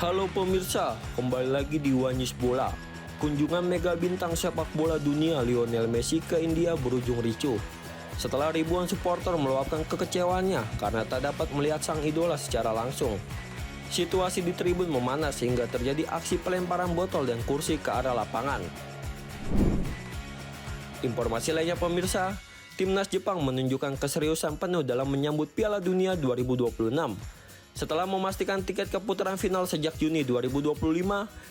Halo pemirsa, kembali lagi di One News Bola. Kunjungan mega bintang sepak bola dunia Lionel Messi ke India berujung ricuh. Setelah ribuan supporter meluapkan kekecewaannya karena tak dapat melihat sang idola secara langsung. Situasi di tribun memanas hingga terjadi aksi pelemparan botol dan kursi ke arah lapangan. Informasi lainnya pemirsa, Timnas Jepang menunjukkan keseriusan penuh dalam menyambut Piala Dunia 2026. Setelah memastikan tiket ke putaran final sejak Juni 2025,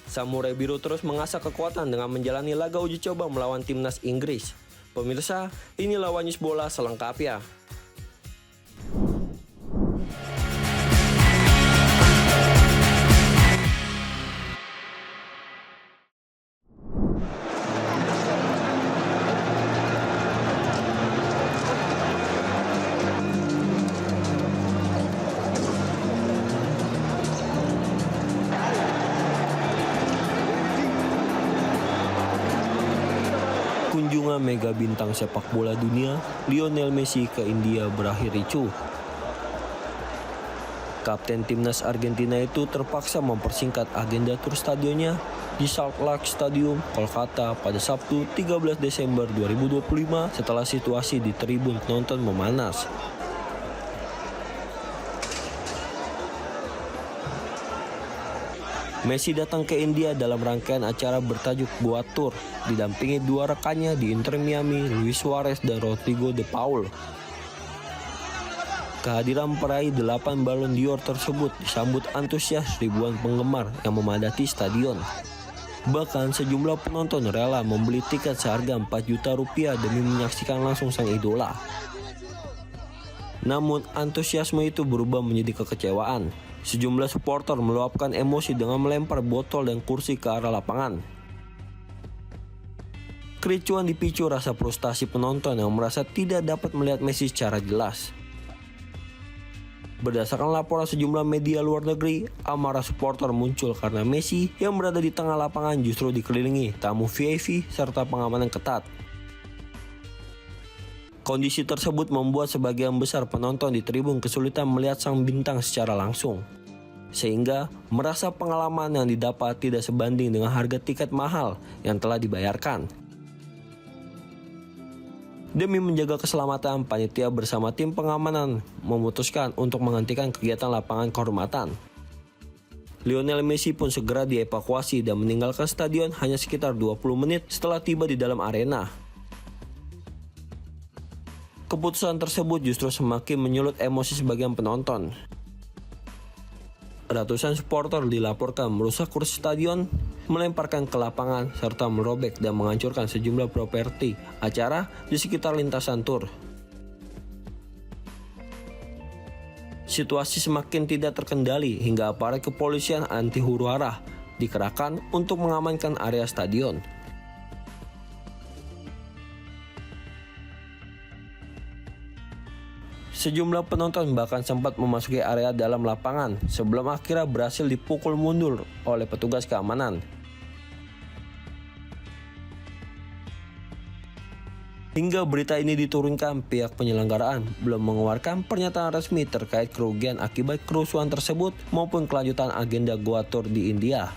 Samurai Biru terus mengasah kekuatan dengan menjalani laga uji coba melawan Timnas Inggris. Pemirsa, inilah One News Bola selengkapnya. Kunjungan mega bintang sepak bola dunia Lionel Messi ke India berakhir ricuh. Kapten Timnas Argentina itu terpaksa mempersingkat agenda tur stadionnya di Salt Lake Stadium, Kolkata pada Sabtu 13 Desember 2025 setelah situasi di tribun penonton memanas. Messi datang ke India dalam rangkaian acara bertajuk Goa Tour, didampingi dua rekannya di Inter Miami, Luis Suarez dan Rodrigo de Paul. Kehadiran peraih 8 Ballon d'Or tersebut disambut antusias ribuan penggemar yang memadati stadion. Bahkan sejumlah penonton rela membeli tiket seharga 4 juta rupiah demi menyaksikan langsung sang idola. Namun antusiasme itu berubah menjadi kekecewaan. Sejumlah supporter meluapkan emosi dengan melempar botol dan kursi ke arah lapangan. Kericuan dipicu rasa frustasi penonton yang merasa tidak dapat melihat Messi secara jelas. Berdasarkan laporan sejumlah media luar negeri, amarah supporter muncul karena Messi yang berada di tengah lapangan justru dikelilingi tamu VIP serta pengamanan ketat. Kondisi tersebut membuat sebagian besar penonton di tribun kesulitan melihat sang bintang secara langsung, sehingga merasa pengalaman yang didapat tidak sebanding dengan harga tiket mahal yang telah dibayarkan. Demi menjaga keselamatan, panitia bersama tim pengamanan memutuskan untuk menghentikan kegiatan lapangan kehormatan. Lionel Messi pun segera dievakuasi dan meninggalkan stadion hanya sekitar 20 menit setelah tiba di dalam arena. Keputusan tersebut justru semakin menyulut emosi sebagian penonton. Ratusan supporter dilaporkan merusak kursi stadion, melemparkan ke lapangan, serta merobek dan menghancurkan sejumlah properti acara di sekitar lintasan tur. Situasi semakin tidak terkendali hingga aparat kepolisian anti huru-hara dikerahkan untuk mengamankan area stadion. Sejumlah penonton bahkan sempat memasuki area dalam lapangan sebelum akhirnya berhasil dipukul mundur oleh petugas keamanan. Hingga berita ini diturunkan, pihak penyelenggaraan belum mengeluarkan pernyataan resmi terkait kerugian akibat kerusuhan tersebut maupun kelanjutan agenda Goa Tour di India.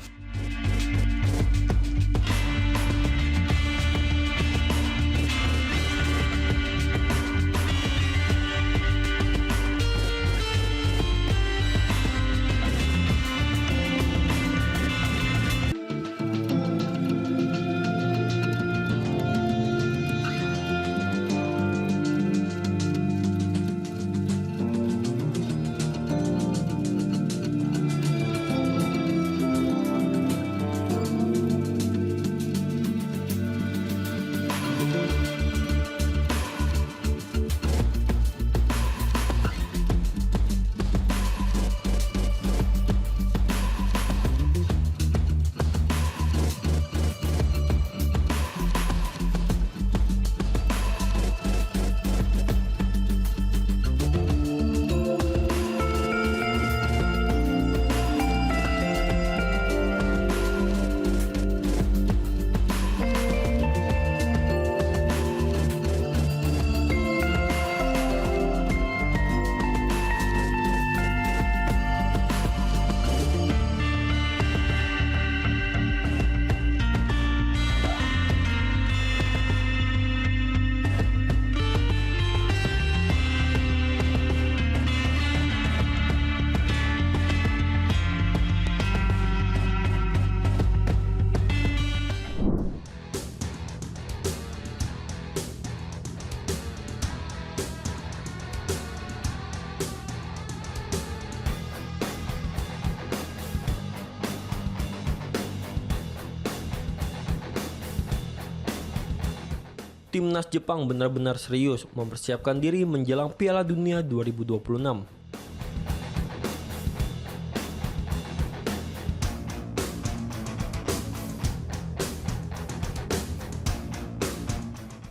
Timnas Jepang benar-benar serius mempersiapkan diri menjelang Piala Dunia 2026.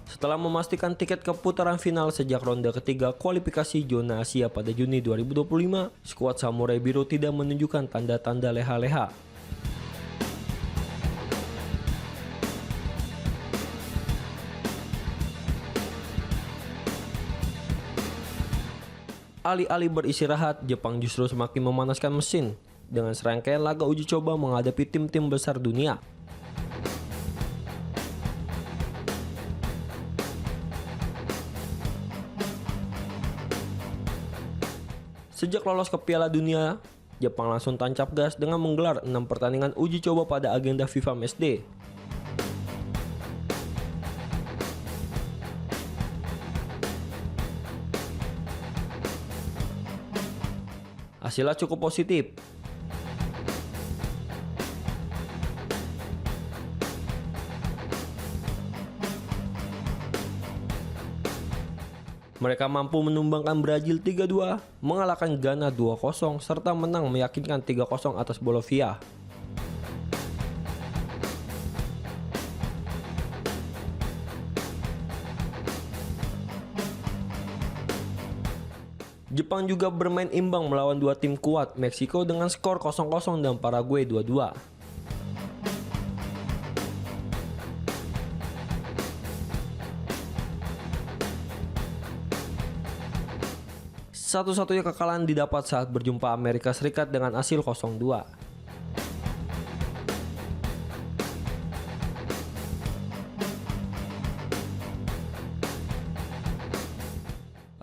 Setelah memastikan tiket ke putaran final sejak ronde ketiga kualifikasi zona Asia pada Juni 2025, skuad Samurai Biru tidak menunjukkan tanda-tanda leha-leha. Alih-alih beristirahat, Jepang justru semakin memanaskan mesin dengan serangkaian laga uji coba menghadapi tim-tim besar dunia. Sejak lolos ke Piala Dunia, Jepang langsung tancap gas dengan menggelar 6 pertandingan uji coba pada agenda FIFA Matchday. Hasilnya cukup positif. Mereka mampu menumbangkan Brazil 3-2, mengalahkan Ghana 2-0, serta menang meyakinkan 3-0 atas Bolivia. Jepang juga bermain imbang melawan dua tim kuat, Meksiko dengan skor 0-0 dan Paraguay 2-2. Satu-satunya kekalahan didapat saat berjumpa Amerika Serikat dengan hasil 0-2.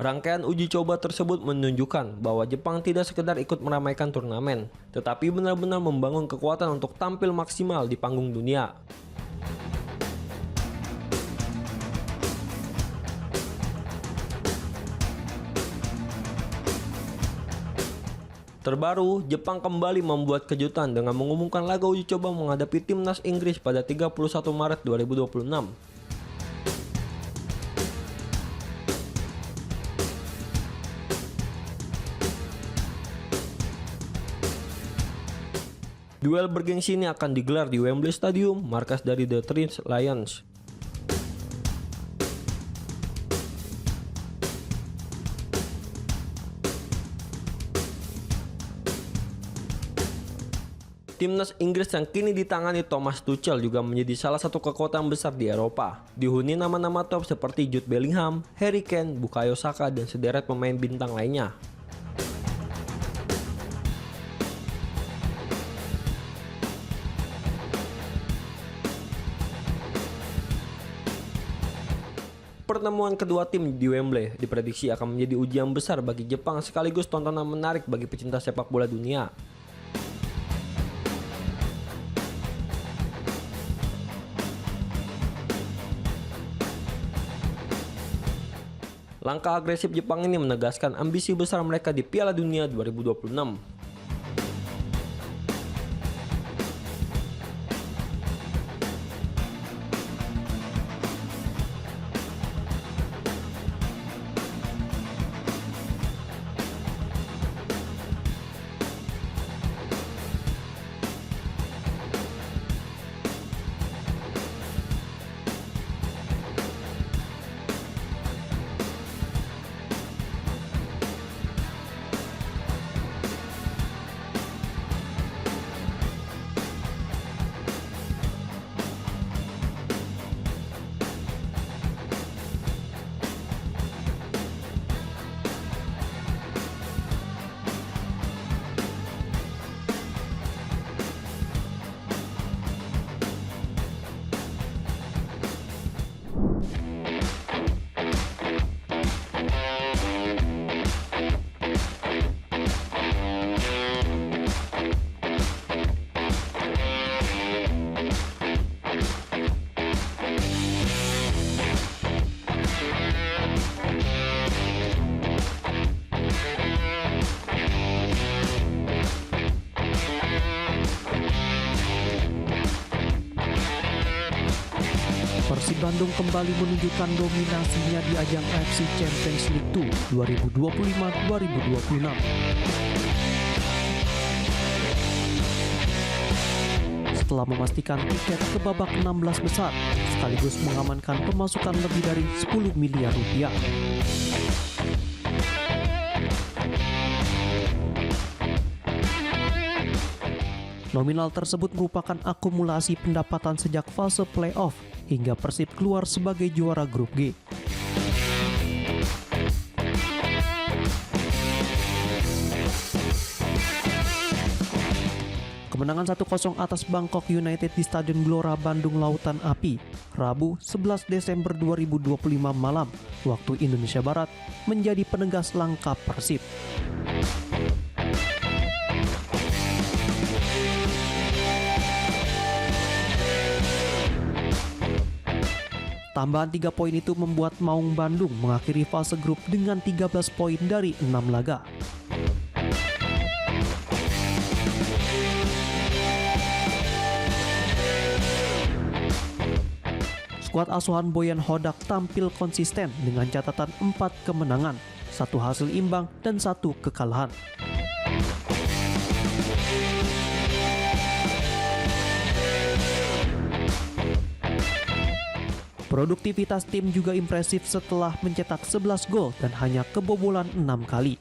Rangkaian uji coba tersebut menunjukkan bahwa Jepang tidak sekedar ikut meramaikan turnamen, tetapi benar-benar membangun kekuatan untuk tampil maksimal di panggung dunia. Terbaru, Jepang kembali membuat kejutan dengan mengumumkan laga uji coba menghadapi timnas Inggris pada 31 Maret 2026. Duel bergengsi ini akan digelar di Wembley Stadium, markas dari The Three Lions. Timnas Inggris yang kini ditangani Thomas Tuchel juga menjadi salah satu kekuatan besar di Eropa. Dihuni nama-nama top seperti Jude Bellingham, Harry Kane, Bukayo Saka, dan sederet pemain bintang lainnya. Pertemuan kedua tim di Wembley diprediksi akan menjadi ujian besar bagi Jepang sekaligus tontonan menarik bagi pecinta sepak bola dunia. Langkah agresif Jepang ini menegaskan ambisi besar mereka di Piala Dunia 2026. Bandung kembali menunjukkan dominasinya di ajang AFC Champions League 2 2025-2026. Setelah memastikan tiket ke babak 16 besar, sekaligus mengamankan pemasukan lebih dari 10 miliar rupiah. Nominal tersebut merupakan akumulasi pendapatan sejak fase playoff hingga Persib keluar sebagai juara grup G. Kemenangan 1-0 atas Bangkok United di Stadion Gelora Bandung Lautan Api, Rabu 11 Desember 2025 malam, waktu Indonesia Barat, menjadi penegas langkah Persib. Tambahan 3 poin itu membuat Maung Bandung mengakhiri fase grup dengan 13 poin dari 6 laga. Skuad asuhan Boyan Hodak tampil konsisten dengan catatan 4 kemenangan, 1 hasil imbang, dan 1 kekalahan. Produktivitas tim juga impresif setelah mencetak 11 gol dan hanya kebobolan 6 kali.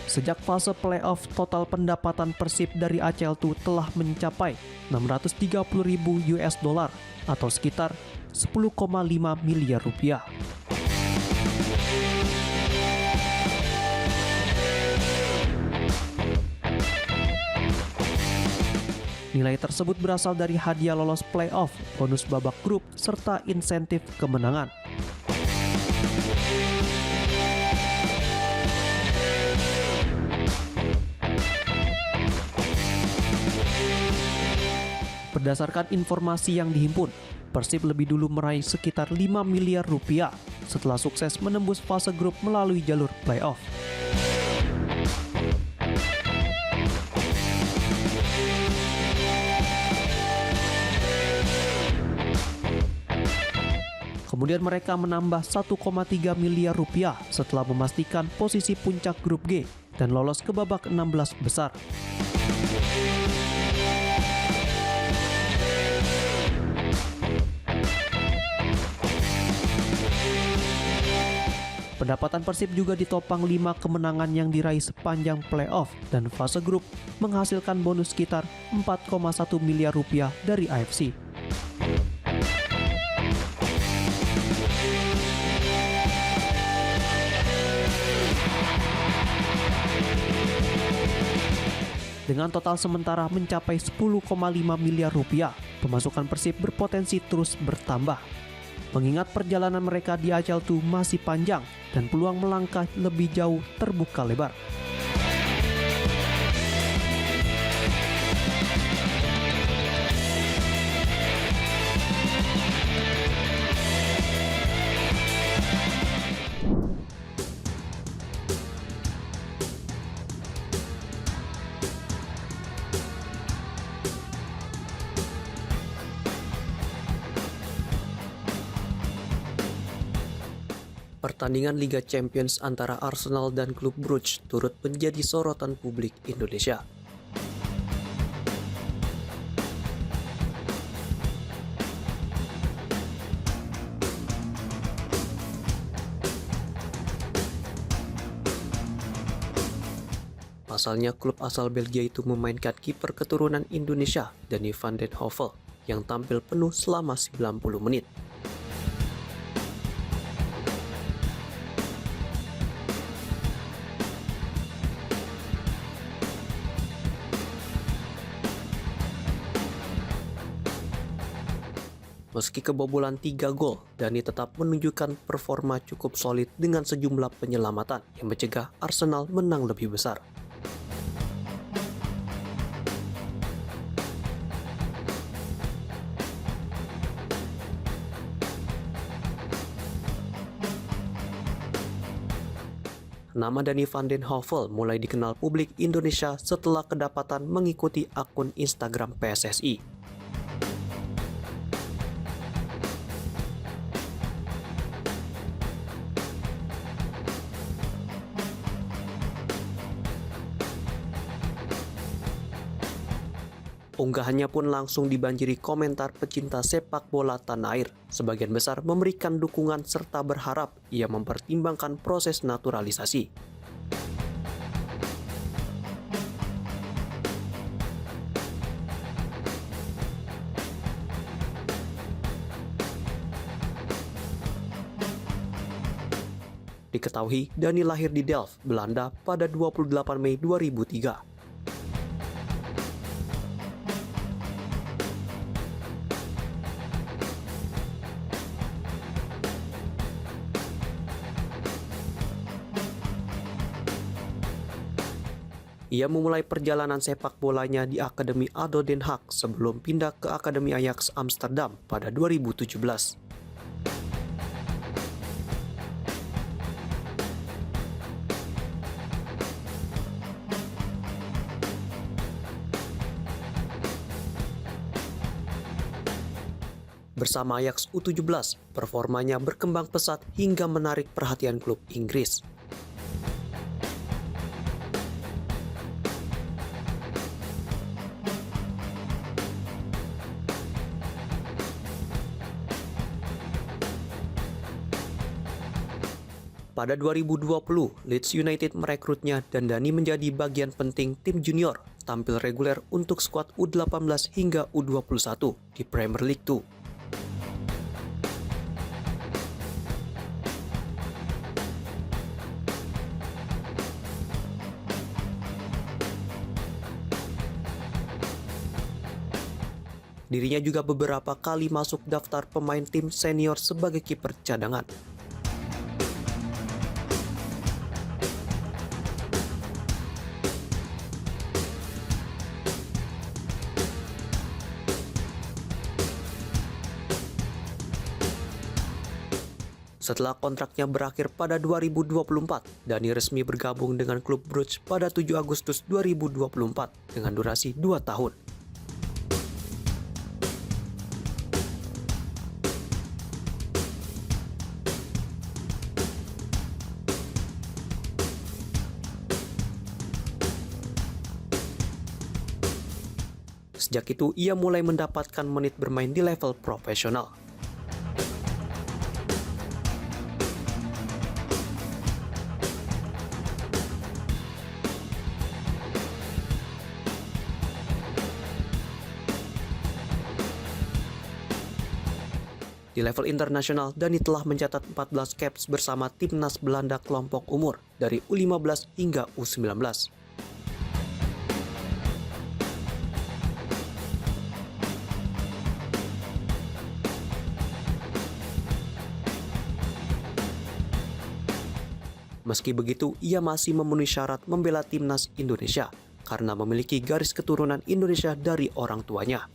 Sejak fase playoff, total pendapatan Persib dari ACL2 telah mencapai 630.000 US dollar atau sekitar 10,5 miliar rupiah. Nilai tersebut berasal dari hadiah lolos playoff, bonus babak grup, serta insentif kemenangan. Berdasarkan informasi yang dihimpun, Persib lebih dulu meraih sekitar 5 miliar rupiah setelah sukses menembus fase grup melalui jalur playoff. Kemudian mereka menambah 1,3 miliar rupiah setelah memastikan posisi puncak grup G dan lolos ke babak 16 besar. Pendapatan Persib juga ditopang 5 kemenangan yang diraih sepanjang playoff dan fase grup menghasilkan bonus sekitar 4,1 miliar rupiah dari AFC. Dengan total sementara mencapai 10,5 miliar rupiah, pemasukan Persib berpotensi terus bertambah. Mengingat perjalanan mereka di ACL2 masih panjang dan peluang melangkah lebih jauh terbuka lebar. Pertandingan Liga Champions antara Arsenal dan klub Brugge turut menjadi sorotan publik Indonesia. Pasalnya klub asal Belgia itu memainkan kiper keturunan Indonesia, Danny van den Heuvel, yang tampil penuh selama 90 menit. Meski kebobolan 3 gol, Dani tetap menunjukkan performa cukup solid dengan sejumlah penyelamatan yang mencegah Arsenal menang lebih besar. Nama Dani van den Heuvel mulai dikenal publik Indonesia setelah kedapatan mengikuti akun Instagram PSSI. Unggahannya pun langsung dibanjiri komentar pecinta sepak bola tanah air. Sebagian besar memberikan dukungan serta berharap ia mempertimbangkan proses naturalisasi. Diketahui, Dani lahir di Delft, Belanda pada 28 Mei 2003. Ia memulai perjalanan sepak bolanya di Akademi ADO Den Haag sebelum pindah ke Akademi Ajax Amsterdam pada 2017. Bersama Ajax U17, performanya berkembang pesat hingga menarik perhatian klub Inggris. Pada 2020, Leeds United merekrutnya dan Dani menjadi bagian penting tim junior, tampil reguler untuk skuad U18 hingga U21 di Premier League 2. Dirinya juga beberapa kali masuk daftar pemain tim senior sebagai kiper cadangan. Setelah kontraknya berakhir pada 2024, Dani resmi bergabung dengan klub Bruges pada 7 Agustus 2024 dengan durasi 2 tahun. Sejak itu, ia mulai mendapatkan menit bermain di level profesional. Di level internasional, Dani telah mencatat 14 caps bersama timnas Belanda kelompok umur dari U15 hingga U19. Meski begitu, ia masih memenuhi syarat membela timnas Indonesia karena memiliki garis keturunan Indonesia dari orang tuanya.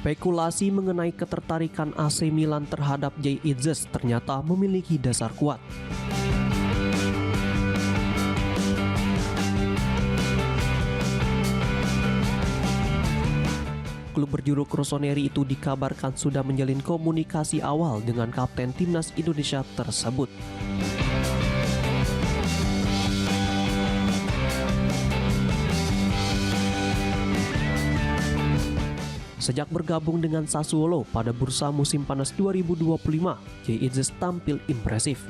Spekulasi mengenai ketertarikan AC Milan terhadap Jay Itzes ternyata memiliki dasar kuat. Klub berjuluk Rossoneri itu dikabarkan sudah menjalin komunikasi awal dengan kapten timnas Indonesia tersebut. Sejak bergabung dengan Sassuolo pada bursa musim panas 2025, Jay Itzes tampil impresif.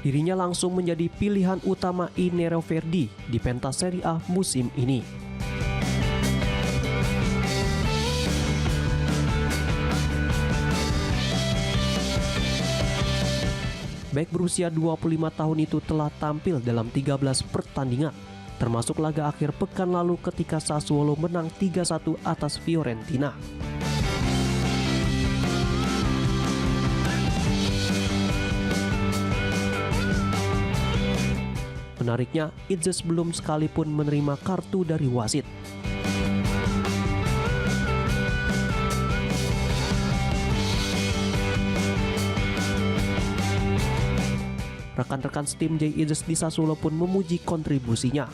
Dirinya langsung menjadi pilihan utama I Nero Verdi di pentas Serie A musim ini. Bek berusia 25 tahun itu telah tampil dalam 13 pertandingan, termasuk laga akhir pekan lalu ketika Sassuolo menang 3-1 atas Fiorentina. Menariknya, Itzes belum sekalipun menerima kartu dari wasit. Rekan-rekan tim Jay Itzes di Sassuolo pun memuji kontribusinya.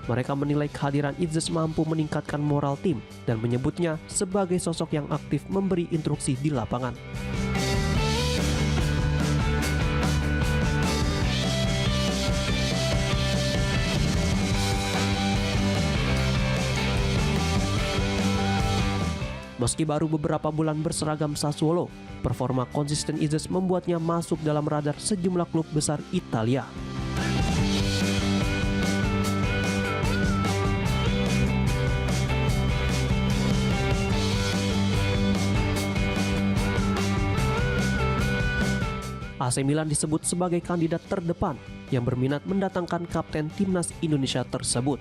Mereka menilai kehadiran Itzes mampu meningkatkan moral tim dan menyebutnya sebagai sosok yang aktif memberi instruksi di lapangan. Meski baru beberapa bulan berseragam Sassuolo, performa konsisten Itzes membuatnya masuk dalam radar sejumlah klub besar Italia. AC Milan disebut sebagai kandidat terdepan yang berminat mendatangkan kapten timnas Indonesia tersebut.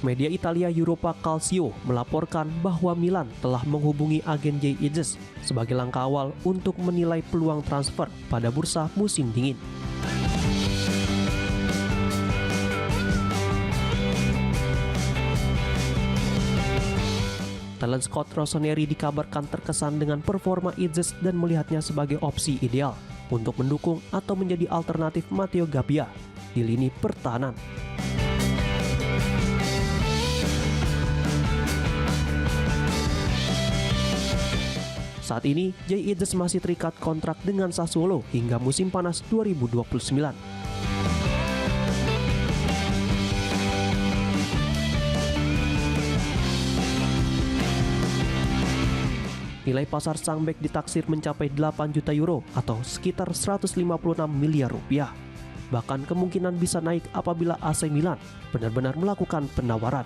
Media Italia Europa Calcio melaporkan bahwa Milan telah menghubungi agen Jay Itzes sebagai langkah awal untuk menilai peluang transfer pada bursa musim dingin. Talent scout Rossoneri dikabarkan terkesan dengan performa Itzes dan melihatnya sebagai opsi ideal untuk mendukung atau menjadi alternatif Matteo Gabbia di lini pertahanan. Saat ini, Jay Itzes masih terikat kontrak dengan Sassuolo hingga musim panas 2029. Nilai pasar sang bek ditaksir mencapai 8 juta euro atau sekitar 156 miliar rupiah. Bahkan kemungkinan bisa naik apabila AC Milan benar-benar melakukan penawaran.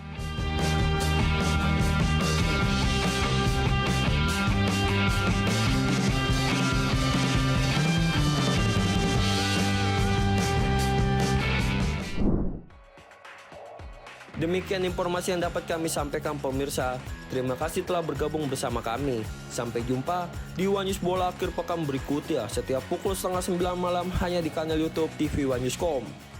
Demikian informasi yang dapat kami sampaikan pemirsa. Terima kasih telah bergabung bersama kami. Sampai jumpa di One News Bola akhir pekan berikutnya setiap pukul 8:30 malam hanya di kanal YouTube TV One News.com.